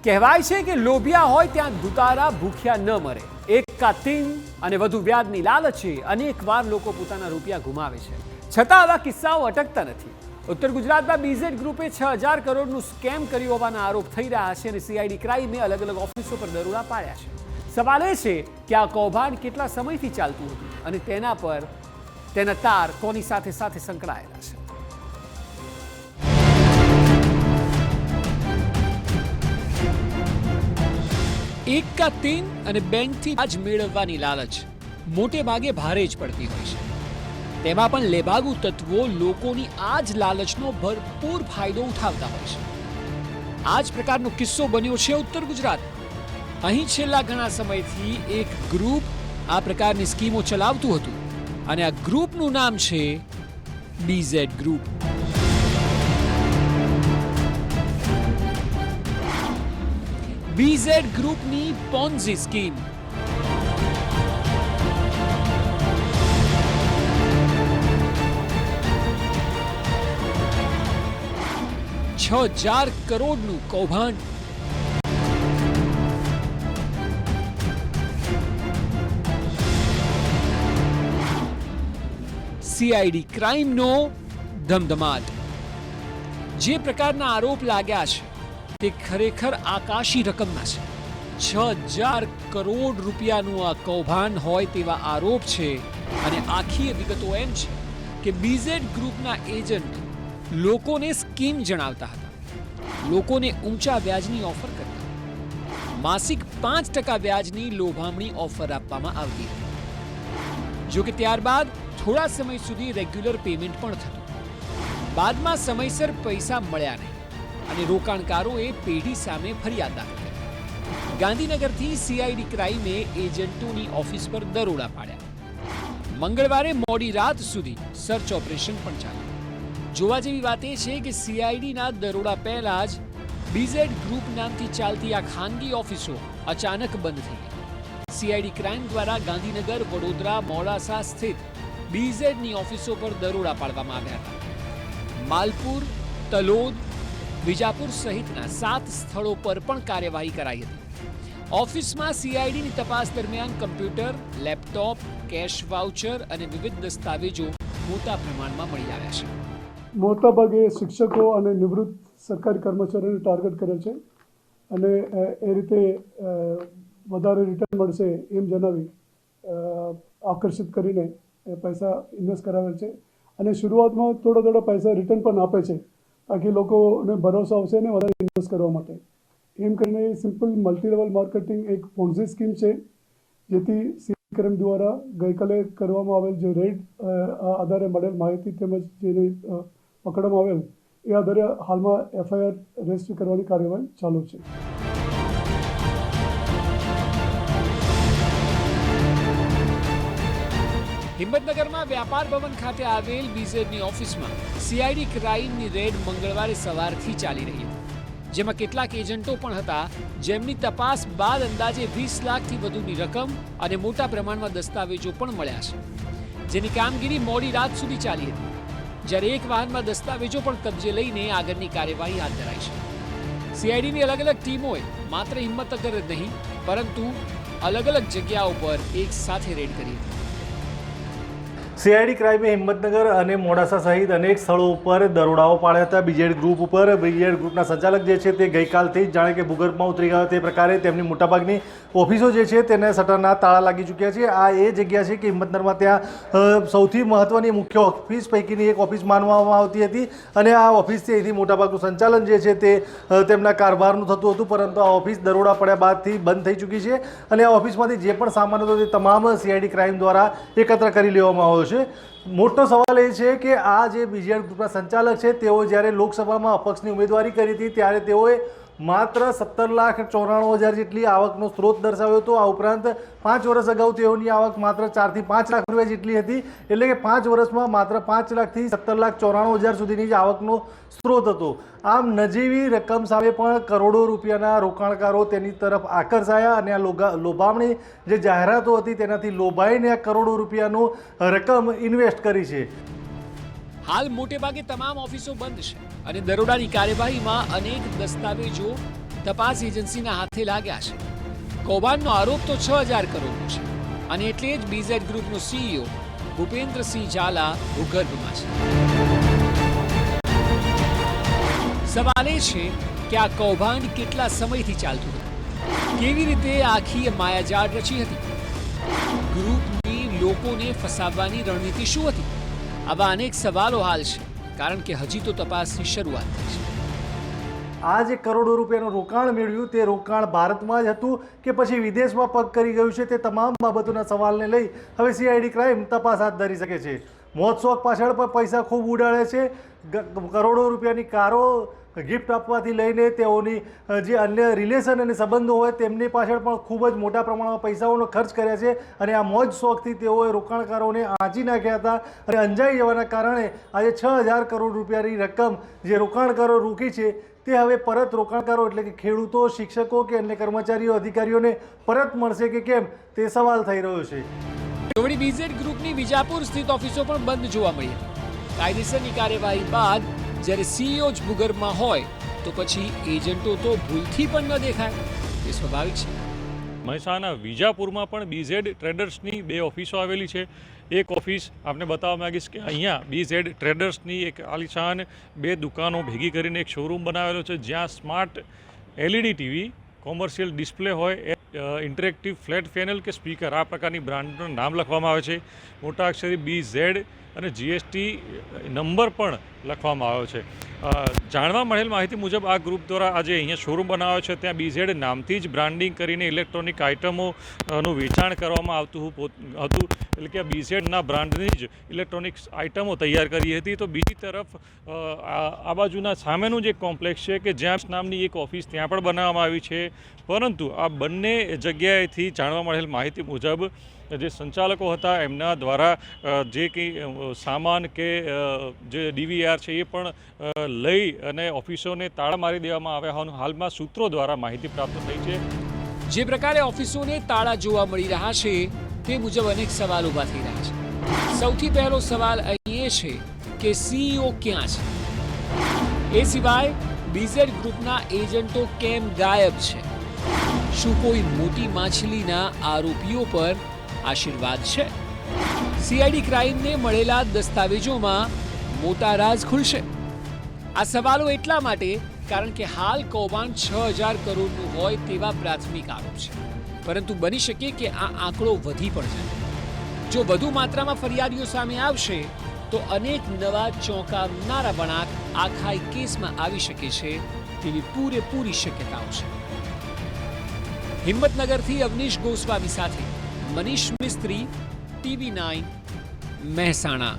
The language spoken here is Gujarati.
કહેવાય છે કે લોભિયા હોય ત્યાં દુતારા ભૂખ્યા ન મરે. એકા તીન અને વધુ વ્યાજની લાલચે અનેકવાર લોકો પોતાના રૂપિયા ગુમાવે છે, છતાં આવા કિસ્સાઓ અટકતા નથી. ઉત્તર ગુજરાતમાં બીઝેડ ગ્રુપે 6,000 કરોડનું સ્કેમ કર્યું હોવાના આરોપ થઈ રહ્યા છે અને સીઆઈડી ક્રાઇમે અલગ અલગ ઓફિસો પર દરોડા પાડ્યા છે. સવાલ એ છે કે આ કૌભાંડ કેટલા સમયથી ચાલતું હતું અને તેના તાર કોની સાથે સંકળાયેલા છે. એકા તીન અને બેંકથી વ્યાજ મેળવવાની લાલચ મોટે ભાગે ભારે જ પડતી હોય છે. તેમાં પણ લેભાગુ તત્વો લોકોની આ જ લાલચનો ભરપૂર ફાયદો ઉઠાવતા હોય છે. આ જ પ્રકારનો કિસ્સો બન્યો છે ઉત્તર ગુજરાત. અહીં છેલ્લા ઘણા સમયથી એક ગ્રુપ આ પ્રકારની સ્કીમો ચલાવતું હતું અને આ ગ્રુપનું નામ છે બીઝેડ ગ્રુપ. બીઝેડ ગ્રુપની પોન્ઝી સ્કીમ. ₹6,000 કરોડનું કૌભાંડ. સીઆઈડી ક્રાઇમનો ધમધમાટ. જે પ્રકારના આરોપ લાગ્યા છે તે ખરેખર આકાશી રકમના છે. 6,000 કરોડ રૂપિયાનું આ કૌભાંડ હોય તેવા આરોપ છે અને આખી વિગતો એમ છે કે બીઝેડ ગ્રુપના એજન્ટ લોકોને સ્કીમ જણાવતા હતા, લોકોને ઊંચા વ્યાજની ઓફર કરતા, માસિક 5% વ્યાજની લોભામણી ઓફર આપવામાં આવતી હતી. જો કે ત્યારબાદ થોડા સમય સુધી રેગ્યુલર પેમેન્ટ પણ થતું. બાદમાં સમયસર પૈસા મળ્યા નહીં અને રોકાણકારોએ પેઢી સામે ફરિયાદ દાખલ કરી. ગાંધીનગરથી સીઆઈડી ક્રાઇમે એજન્ટોની ઓફિસ પર દરોડા પાડ્યા. મંગળવારે મોડી રાત સુધી સર્ચ ઓપરેશન પણ ચાલ્યું. જોવા જેવી વાત એ છે કે સીઆઈડીના દરોડા પહેલા જ બીઝેડ ગ્રુપ નામથી ચાલતી આ ખાનગી ઓફિસો અચાનક બંધ થઈ ગઈ. સીઆઈડી ક્રાઇમ દ્વારા ગાંધીનગર, વડોદરા, મોડાસા સ્થિત બીઝેડની ઓફિસો પર દરોડા પાડવામાં આવ્યા હતા. માલપુર, તલોદ, વિજાપુર સહિતના 7 સ્થળો પર પણ કાર્યવાહી કરાઈ હતી. ઓફિસમાં સીઆઈડીની તપાસ દરમિયાન કમ્પ્યુટર, લેપટોપ, કેશ વાઉચર અને વિવિધ દસ્તાવેજો મોટા પ્રમાણમાં મળી આવ્યા છે. મોટાભાગે શિક્ષકો અને નિવૃત્ત સરકારી કર્મચારીઓને ટાર્ગેટ કરે છે અને એ રીતે વધારે રિટર્ન મળશે એમ જણાવી આકર્ષિત કરીને પૈસા ઇન્વેસ્ટ કરાવે છે અને શરૂઆતમાં થોડા પૈસા રિટર્ન પણ આપે છે તાકી લોકોને ભરોસો આવશે અને વધારે ઇન્વેસ્ટ કરવા માટે. એમ કરીને સિમ્પલ મલ્ટી લેવલ માર્કેટિંગ એક પોન્ઝી સ્કીમ છે, જેથી સીઆઈડી ક્રાઇમ દ્વારા ગઈકાલે કરવામાં આવેલ જે રેડ આધારે મળેલ માહિતી તેમજ જેને પકડવામાં આવેલ એ આધારે હાલમાં એફઆઈઆર રજીસ્ટર કરવાની કાર્યવાહી ચાલુ છે. હિંમતનગરમાં વ્યાપાર ભવન ખાતે આવેલ બીઝેડની ઓફિસમાં સીઆઈડી ક્રાઇમની રેડ મંગળવારે સવારથી ચાલી રહી હતી, જેમાં કેટલાક એજન્ટો પણ હતા જેમની તપાસ બાદ અંદાજે 20 લાખથી વધુની રકમ અને મોટા પ્રમાણમાં દસ્તાવેજો પણ મળ્યા છે, જેની કામગીરી મોડી રાત સુધી ચાલી હતી. જ્યારે એક વાહનમાં દસ્તાવેજો પણ કબજે લઈને આગળની કાર્યવાહી હાથ ધરાઈ છે. સીઆઈડીની અલગ અલગ ટીમોએ માત્ર હિંમતનગર જ નહીં પરંતુ અલગ અલગ જગ્યાઓ પર એક સાથે રેડ કરી હતી. સીઆઈડી ક્રાઇમે હિંમતનગર અને મોડાસા સહિત અનેક સ્થળો ઉપર દરોડાઓ પાડ્યા હતા. બીઝેડ ગ્રુપ ઉપર બીઝેડ ગ્રુપના સંચાલક જે છે તે ગઈકાલથી જ જાણે કે ભૂગર્ભમાં ઉતરી ગયા તે પ્રકારે તેમની મોટાભાગની ઓફિસો જે છે તેને શટરના તાળા લાગી ચૂક્યા છે. આ એ જગ્યા છે કે હિંમતનગરમાં ત્યાં સૌથી મહત્ત્વની મુખ્ય ઓફિસ પૈકીની એક ઓફિસ માનવામાં આવતી હતી અને આ ઓફિસથી અહીંથી મોટાભાગનું સંચાલન જે છે તે તેમના કારભારનું થતું હતું, પરંતુ આ ઓફિસ દરોડા પડ્યા બાદથી બંધ થઈ ચૂકી છે અને આ ઓફિસમાંથી જે પણ સામાન હતો તે તમામ સીઆઈડી ક્રાઇમ દ્વારા એકત્ર કરી લેવામાં આવ્યો છે. મોટો સવાલ એ છે કે આ જે બીઝેડ ગ્રુપના સંચાલક છે તેઓ જ્યારે લોકસભામાં અપક્ષની ઉમેદવારી કરી હતી ત્યારે તેઓએ માત્ર 17,94,000 જેટલી આવકનો સ્ત્રોત દર્શાવ્યો હતો. આ ઉપરાંત 5 વર્ષ અગાઉ તેઓની આવક માત્ર 4 થી 5 લાખ રૂપિયા જેટલી હતી, એટલે કે 5 વર્ષમાં માત્ર 5 લાખથી 17,94,000 સુધીની જ આવકનો સ્ત્રોત હતો. આમ નજીવી રકમ સામે પણ કરોડો રૂપિયાના રોકાણકારો તેની તરફ આકર્ષાયા અને આ લોભામણી જે જાહેરાતો હતી તેનાથી લોભાઈને આ કરોડો રૂપિયાનું રકમ ઇન્વેસ્ટ કરી છે. હાલ મોટે ભાગે તમામ ઓફિસો બંધ છે અને દરોડાની કાર્યવાહીમાં અનેક દસ્તાવેજો તપાસ એજન્સીના હાથે લાગ્યા છે. કૌભાંડનો આરોપ તો 6,000 કરોડનો છે અને એટલે જ બીઝેડ ગ્રુપનો સીઈઓ ભૂપેન્દ્રસિંહ ઝાલા ભૂગર્ભમાં છે. સવાલ એ છે કે આ કૌભાંડ કેટલા સમયથી ચાલતું હતું, કેવી રીતે આખી માયાજાળ રચી હતી, ગ્રુપની લોકોને ફસાવવાની રણનીતિ શું હતી? આવા અનેક સવાલો હાલ છે, કારણ કે હજી તો તપાસની શરૂઆત થઈ છે. આ જે કરોડો રૂપિયાનું રોકાણ મેળવ્યું તે રોકાણ ભારતમાં જ હતું કે પછી વિદેશમાં પગ કરી ગયું છે, તે તમામ બાબતોના સવાલને લઈ હવે સીઆઈડી ક્રાઇમ તપાસ હાથ ધરી શકે છે. મોજ શોખ પાછળ પણ પૈસા ખૂબ ઉડાડે છે. કરોડો રૂપિયાની કારો ગિફ્ટ આપવાથી લઈને તેઓની જે અન્ય રિલેશન અને સંબંધો હોય તેમની પાછળ પણ ખૂબ જ મોટા પ્રમાણમાં પૈસાઓનો ખર્ચ કર્યા છે અને આ મોજ શોખથી તેઓએ રોકાણકારોને આંચી નાખ્યા હતા અને અંજાઈ જવાના કારણે આજે 6,000 કરોડ રૂપિયાની રકમ જે રોકાણકારો રોકી છે તે હવે પરત રોકાણકારો એટલે કે ખેડૂતો, શિક્ષકો કે અન્ય કર્મચારીઓ, અધિકારીઓને પરત મળશે કે કેમ તે સવાલ થઈ રહ્યો છે. વળી બીઝેડ ગ્રુપની વિજાપુર સ્થિત ઓફિસો પણ બંધ જોવા મળી હતી. કાયદેસરની કાર્યવાહી બાદ જ્યારે સીઈઓ જ ભૂગર્ભમાં હોય તો પછી એજન્ટો તો ભૂલથી પણ ન દેખાય, તે સ્વાભાવિક છે. મહેસાણા વિજાપુરમાં પણ બીઝેડ ટ્રેડર્સની 2 ઓફિસો આવેલી છે. એક ઓફિસ આપને બતાવવા માંગીશ કે અહીંયા બીઝેડ ટ્રેડર્સની એક આલિશાન 2 દુકાનો ભેગી કરીને એક શોરૂમ બનાવેલો છે, જ્યાં smart LED TV, commercial display હોય, ઇન્ટરેક્ટિવ ફ્લેટ પેનલ કે સ્પીકર આ પ્રકારની બ્રાન્ડનું નામ લખવામાં આવે છે. મોટા અક્ષરે BZ અને GST નંબર પણ લખવામાં આવ્યો છે. જાણવા મળેલ માહિતી મુજબ આ ગ્રુપ દ્વારા આજે અહીંયા શોરૂમ બનાવ્યો છે, ત્યાં BZ નામથી જ બ્રાન્ડિંગ કરીને ઇલેક્ટ્રોનિક આઇટમોનું વેચાણ કરવામાં આવતું હતું. એટલે કે BZના બ્રાન્ડની જ ઇલેક્ટ્રોનિક્સ આઇટમો તૈયાર કરી હતી. તો બીજી તરફ આ બાજુના સામેનું જે કોમ્પ્લેક્સ છે કે જ્યાં નામની એક ઓફિસ ત્યાં પણ બનાવવામાં આવી છે, પરંતુ આ બંને જગ્યાએથી જાણવા મળેલ માહિતી મુજબ જે સંચાલકો હતા એમના દ્વારા જે કંઈ સામાન કે જે DVR છે એ પણ લઈ અને ઓફિસોને તાળા મારી દેવામાં આવ્યા હોવાનું હાલમાં સૂત્રો દ્વારા માહિતી પ્રાપ્ત થઈ છે. જે પ્રકારે ઓફિસોને તાળા જોવા મળી રહ્યા છે તે મુજબ અનેક સવાલ ઊભા થઈ રહ્યા છે. સૌથી પહેલો સવાલ અહીં એ છે કે સીઈઓ ક્યાં છે? એ સિવાય બીઝેડ ગ્રુપના એજન્ટો કેમ ગાયબ છે? શું કોઈ મોટી માછલીના આરોપીઓ પર આશીર્વાદ છે? સીઆઈડી ક્રાઇમને મળેલા દસ્તાવેજોમાં મોટા રાજ ખુલશે. આ સવાલો એટલા માટે કારણ કે હાલ કૌભાંડ 6,000 કરોડનું હોય તેવા પ્રાથમિક આરોપ છે, પરંતુ બની શકે કે આ આંકડો વધી પણ જાય. જો વધુ માત્રામાં ફરિયાદીઓ સામે આવશે તો અનેક નવા ચોંકાવનારા વળાંક આખા કેસમાં આવી શકે છે તેવી પૂરેપૂરી શક્યતાઓ છે. હિંમતનગરથી અવનીશ ગોસ્વામી સાથે મનીષ મિસ્ત્રી, TV9 મહેસાણા.